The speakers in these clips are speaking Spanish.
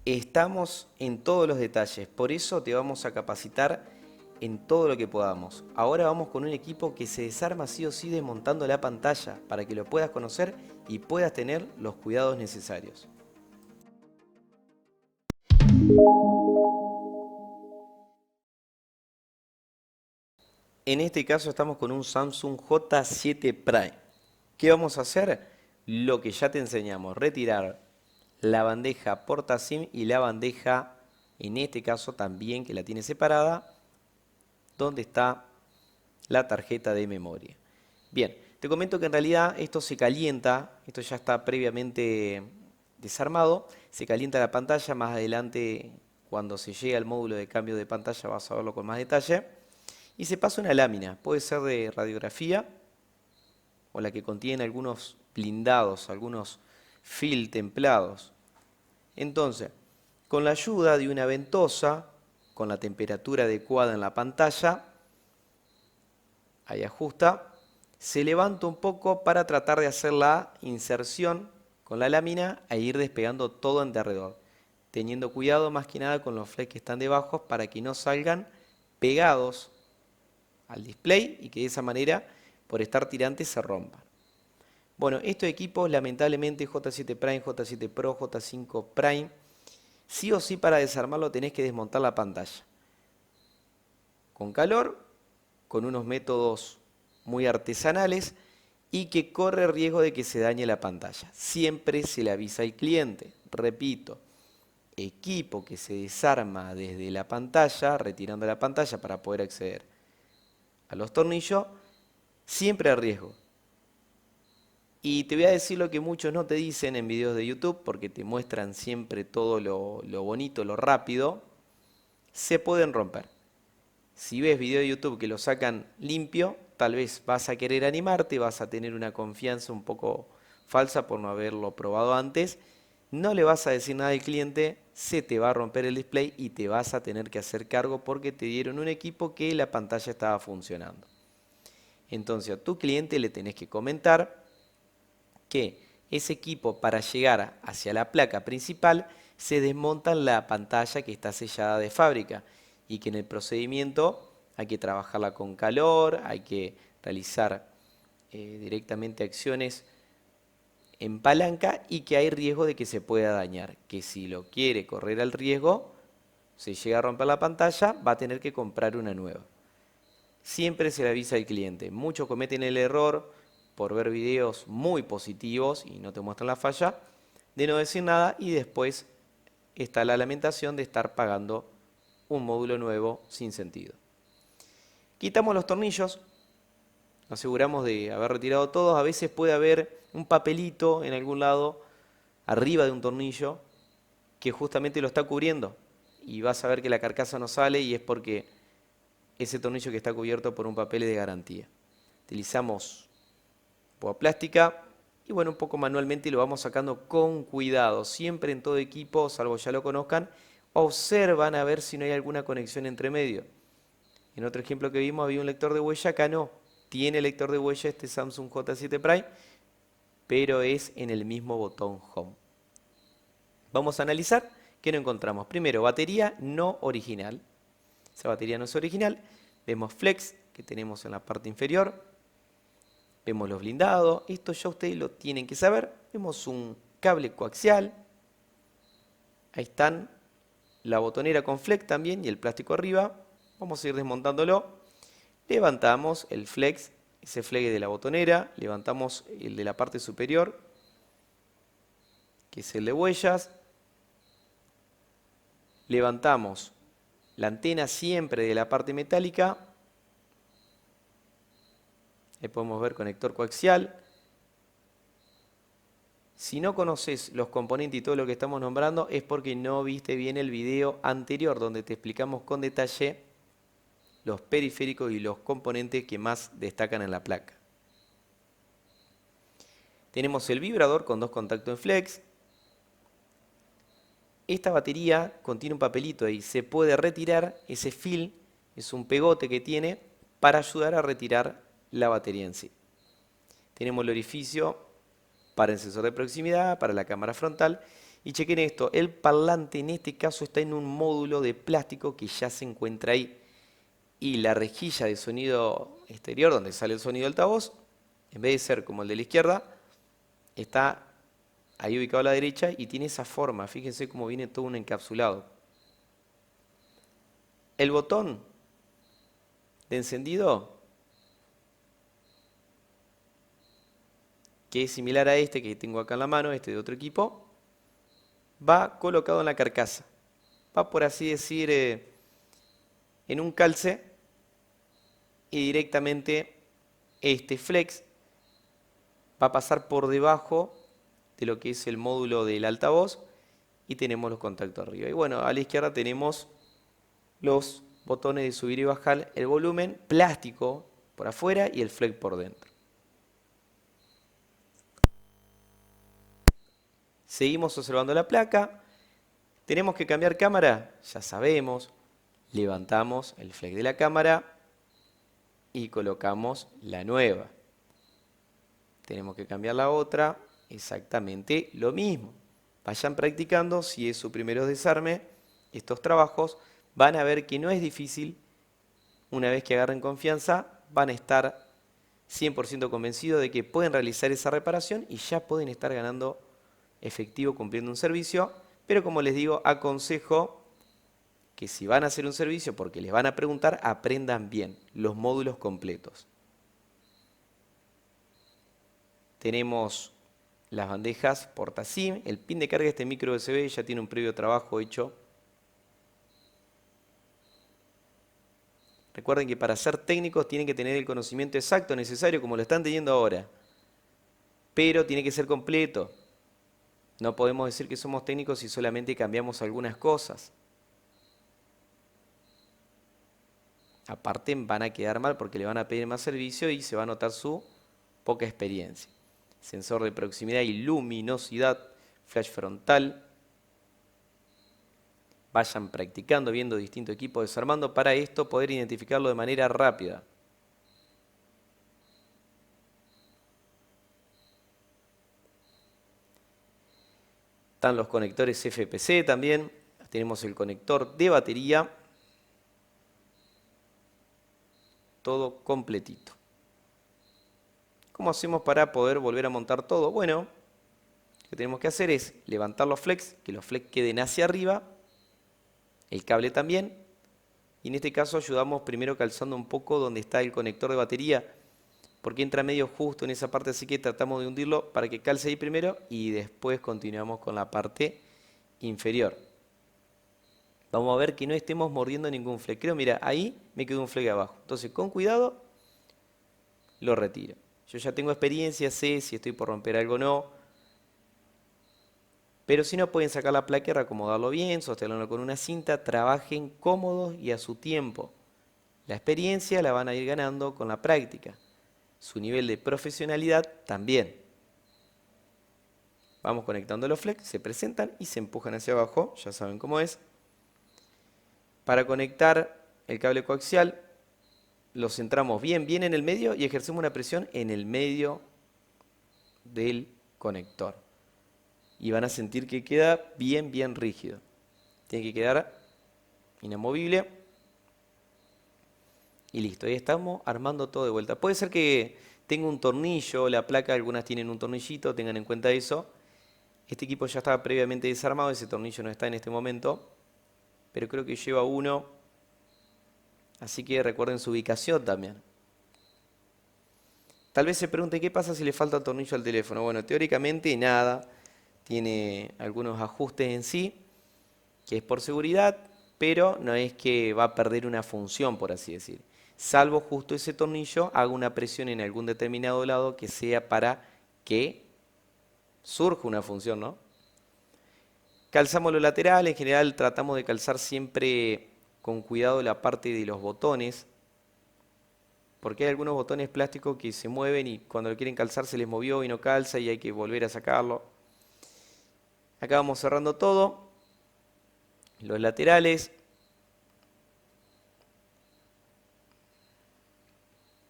Estamos en todos los detalles, por eso te vamos a capacitar en todo lo que podamos. Ahora vamos con un equipo que se desarma sí o sí desmontando la pantalla para que lo puedas conocer y puedas tener los cuidados necesarios. En este caso estamos con un Samsung J7 Prime. ¿Qué vamos a hacer? Lo que ya te enseñamos, retirar la bandeja porta SIM y la bandeja, en este caso también que la tiene separada, donde está la tarjeta de memoria. Bien, te comento que en realidad esto se calienta, esto ya está previamente desarmado, se calienta la pantalla, más adelante cuando se llegue al módulo de cambio de pantalla vas a verlo con más detalle, y se pasa una lámina, puede ser de radiografía o la que contiene algunos blindados, algunos film templados. Entonces, con la ayuda de una ventosa, con la temperatura adecuada en la pantalla, ahí ajusta, se levanta un poco para tratar de hacer la inserción con la lámina e ir despegando todo en derredor, teniendo cuidado más que nada con los flecks que están debajo para que no salgan pegados al display y que de esa manera, por estar tirantes, se rompan. Bueno, estos equipos lamentablemente J7 Prime, J7 Pro, J5 Prime, sí o sí para desarmarlo tenés que desmontar la pantalla. Con calor, con unos métodos muy artesanales y que corre riesgo de que se dañe la pantalla. Siempre se le avisa al cliente. Repito, equipo que se desarma desde la pantalla, retirando la pantalla para poder acceder a los tornillos, siempre a riesgo. Y te voy a decir lo que muchos no te dicen en videos de YouTube, porque te muestran siempre todo lo bonito, lo rápido, se pueden romper. Si ves video de YouTube que lo sacan limpio, tal vez vas a querer animarte, vas a tener una confianza un poco falsa por no haberlo probado antes, no le vas a decir nada al cliente, se te va a romper el display y te vas a tener que hacer cargo porque te dieron un equipo que la pantalla estaba funcionando. Entonces a tu cliente le tenés que comentar que ese equipo para llegar hacia la placa principal se desmonta la pantalla que está sellada de fábrica y que en el procedimiento hay que trabajarla con calor, hay que realizar directamente acciones en palanca y que hay riesgo de que se pueda dañar, que si lo quiere correr al riesgo, se llega a romper la pantalla, va a tener que comprar una nueva. Siempre se le avisa al cliente. Muchos cometen el error por ver videos muy positivos y no te muestran la falla, de no decir nada y después está la lamentación de estar pagando un módulo nuevo sin sentido. Quitamos los tornillos, nos aseguramos de haber retirado todos. A veces puede haber un papelito en algún lado arriba de un tornillo que justamente lo está cubriendo y vas a ver que la carcasa no sale y es porque ese tornillo que está cubierto por un papel de garantía. Utilizamos púa plástica y bueno, un poco manualmente lo vamos sacando con cuidado. Siempre en todo equipo, salvo ya lo conozcan, observan a ver si no hay alguna conexión entre medio. En otro ejemplo que vimos había un lector de huella, acá no. Tiene lector de huella este Samsung J7 Prime, pero es en el mismo botón Home. Vamos a analizar qué no encontramos. Primero, batería no original. Esa batería no es original. Vemos flex que tenemos en la parte inferior. Vemos los blindados. Esto ya ustedes lo tienen que saber. Vemos un cable coaxial. Ahí están. La botonera con flex también y el plástico arriba. Vamos a ir desmontándolo. Levantamos el flex, ese flex de la botonera. Levantamos el de la parte superior, que es el de huellas. Levantamos la antena siempre de la parte metálica. Ahí podemos ver conector coaxial. Si no conoces los componentes y todo lo que estamos nombrando es porque no viste bien el video anterior donde te explicamos con detalle los periféricos y los componentes que más destacan en la placa. Tenemos el vibrador con dos contactos en flex. Esta batería contiene un papelito ahí, se puede retirar ese film, es un pegote que tiene para ayudar a retirar la batería en sí. Tenemos el orificio para el sensor de proximidad, para la cámara frontal. Y chequen esto, el parlante en este caso está en un módulo de plástico que ya se encuentra ahí. Y la rejilla de sonido exterior, donde sale el sonido altavoz, en vez de ser como el de la izquierda, está ahí ubicado a la derecha y tiene esa forma. Fíjense cómo viene todo un encapsulado. El botón de encendido, que es similar a este que tengo acá en la mano, este de otro equipo, va colocado en la carcasa. Va, por así decir, en un calce, y directamente este flex va a pasar por debajo de lo que es el módulo del altavoz y tenemos los contactos arriba. Y bueno, a la izquierda tenemos los botones de subir y bajar el volumen, plástico por afuera y el flex por dentro. Seguimos observando la placa. ¿Tenemos que cambiar cámara? Ya sabemos. Levantamos el flex de la cámara y colocamos la nueva. Tenemos que cambiar la otra, exactamente lo mismo. Vayan practicando, si es su primer desarme, estos trabajos, van a ver que no es difícil. Una vez que agarren confianza, van a estar 100% convencidos de que pueden realizar esa reparación y ya pueden estar ganando efectivo cumpliendo un servicio. Pero como les digo, aconsejo que si van a hacer un servicio, porque les van a preguntar, aprendan bien los módulos completos. Tenemos las bandejas porta SIM, el pin de carga de este micro USB ya tiene un previo trabajo hecho. Recuerden que para ser técnicos tienen que tener el conocimiento exacto necesario como lo están teniendo ahora, pero tiene que ser completo. No podemos decir que somos técnicos si solamente cambiamos algunas cosas. Aparte van a quedar mal porque le van a pedir más servicio y se va a notar su poca experiencia. Sensor de proximidad y luminosidad, flash frontal. Vayan practicando, viendo distintos equipos desarmando para esto poder identificarlo de manera rápida. Están los conectores FPC también. Tenemos el conector de batería. Todo completito. ¿Cómo hacemos para poder volver a montar todo? Bueno, lo que tenemos que hacer es levantar los flex, que los flex queden hacia arriba, el cable también, y en este caso ayudamos primero calzando un poco donde está el conector de batería, porque entra medio justo en esa parte, así que tratamos de hundirlo para que calce ahí primero y después continuamos con la parte inferior. Vamos a ver que no estemos mordiendo ningún flex. Creo, mira, ahí me quedó un flex abajo. Entonces, con cuidado, lo retiro. Yo ya tengo experiencia, sé si estoy por romper algo o no. Pero si no, pueden sacar la placa y reacomodarlo bien, sostenerlo con una cinta. Trabajen cómodos y a su tiempo. La experiencia la van a ir ganando con la práctica. Su nivel de profesionalidad también. Vamos conectando los flex, se presentan y se empujan hacia abajo. Ya saben cómo es. Para conectar el cable coaxial, lo centramos bien en el medio y ejercemos una presión en el medio del conector. Y van a sentir que queda bien rígido. Tiene que quedar inamovible. Y listo, ahí estamos armando todo de vuelta. Puede ser que tenga un tornillo, la placa, algunas tienen un tornillito, tengan en cuenta eso. Este equipo ya estaba previamente desarmado, ese tornillo no está en este momento, pero creo que lleva uno, así que recuerden su ubicación también. Tal vez se pregunte qué pasa si le falta el tornillo al teléfono. Bueno, teóricamente nada, tiene algunos ajustes en sí, que es por seguridad, pero no es que va a perder una función, por así decir. Salvo justo ese tornillo haga una presión en algún determinado lado que sea para que surja una función, ¿no? Calzamos los laterales, en general tratamos de calzar siempre con cuidado la parte de los botones, porque hay algunos botones plásticos que se mueven y cuando lo quieren calzar se les movió y no calza y hay que volver a sacarlo. Acá vamos cerrando todo, los laterales.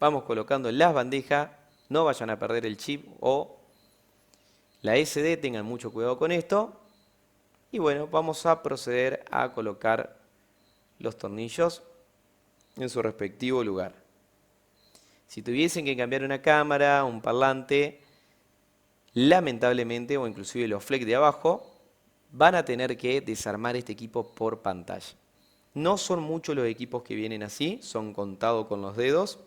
Vamos colocando las bandejas, no vayan a perder el chip o la SD, tengan mucho cuidado con esto. Y bueno, vamos a proceder a colocar los tornillos en su respectivo lugar. Si tuviesen que cambiar una cámara, un parlante, lamentablemente, o inclusive los flex de abajo, van a tener que desarmar este equipo por pantalla. No son muchos los equipos que vienen así, son contados con los dedos.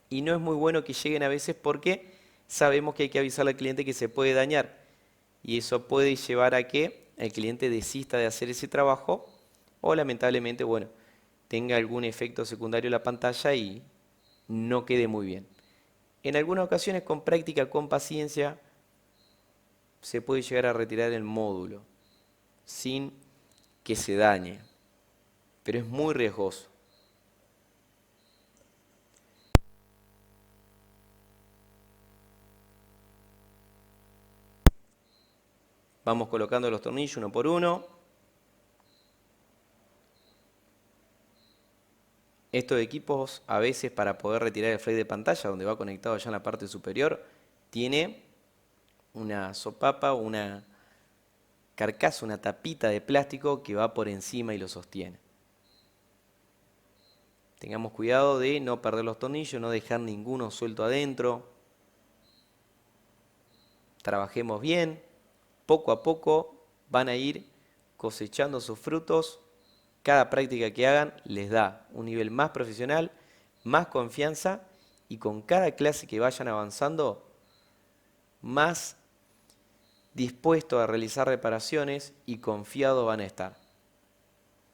Y no es muy bueno que lleguen a veces porque sabemos que hay que avisarle al cliente que se puede dañar. Y eso puede llevar a que el cliente desista de hacer ese trabajo o lamentablemente, bueno, tenga algún efecto secundario en la pantalla y no quede muy bien. En algunas ocasiones, con práctica, con paciencia, se puede llegar a retirar el módulo sin que se dañe, pero es muy riesgoso. Vamos colocando los tornillos uno por uno. Estos equipos, a veces, para poder retirar el flex de pantalla, donde va conectado ya en la parte superior, tiene una sopapa, una carcasa, una tapita de plástico que va por encima y lo sostiene. Tengamos cuidado de no perder los tornillos, no dejar ninguno suelto adentro. Trabajemos bien, poco a poco van a ir cosechando sus frutos. Cada práctica que hagan les da un nivel más profesional, más confianza y con cada clase que vayan avanzando, más dispuestos a realizar reparaciones y confiados van a estar.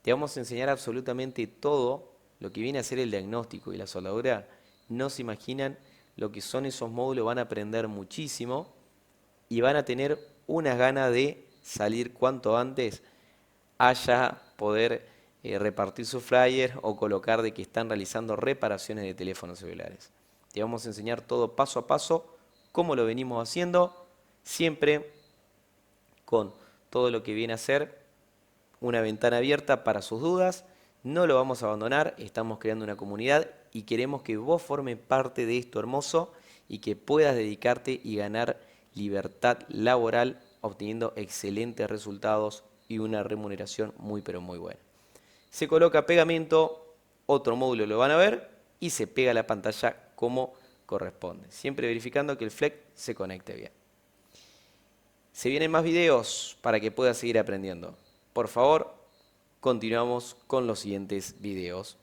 Te vamos a enseñar absolutamente todo lo que viene a ser el diagnóstico y la soldadura. No se imaginan lo que son esos módulos, van a aprender muchísimo y van a tener unas ganas de salir cuanto antes haya poder repartir su flyer o colocar de que están realizando reparaciones de teléfonos celulares. Te vamos a enseñar todo paso a paso, cómo lo venimos haciendo, siempre con todo lo que viene a ser una ventana abierta para sus dudas. No lo vamos a abandonar, estamos creando una comunidad y queremos que vos formes parte de esto hermoso y que puedas dedicarte y ganar libertad laboral obteniendo excelentes resultados y una remuneración muy pero muy buena. Se coloca pegamento, otro módulo lo van a ver y se pega a la pantalla como corresponde, siempre verificando que el flex se conecte bien. Se vienen más videos para que puedas seguir aprendiendo. Por favor, continuamos con los siguientes videos.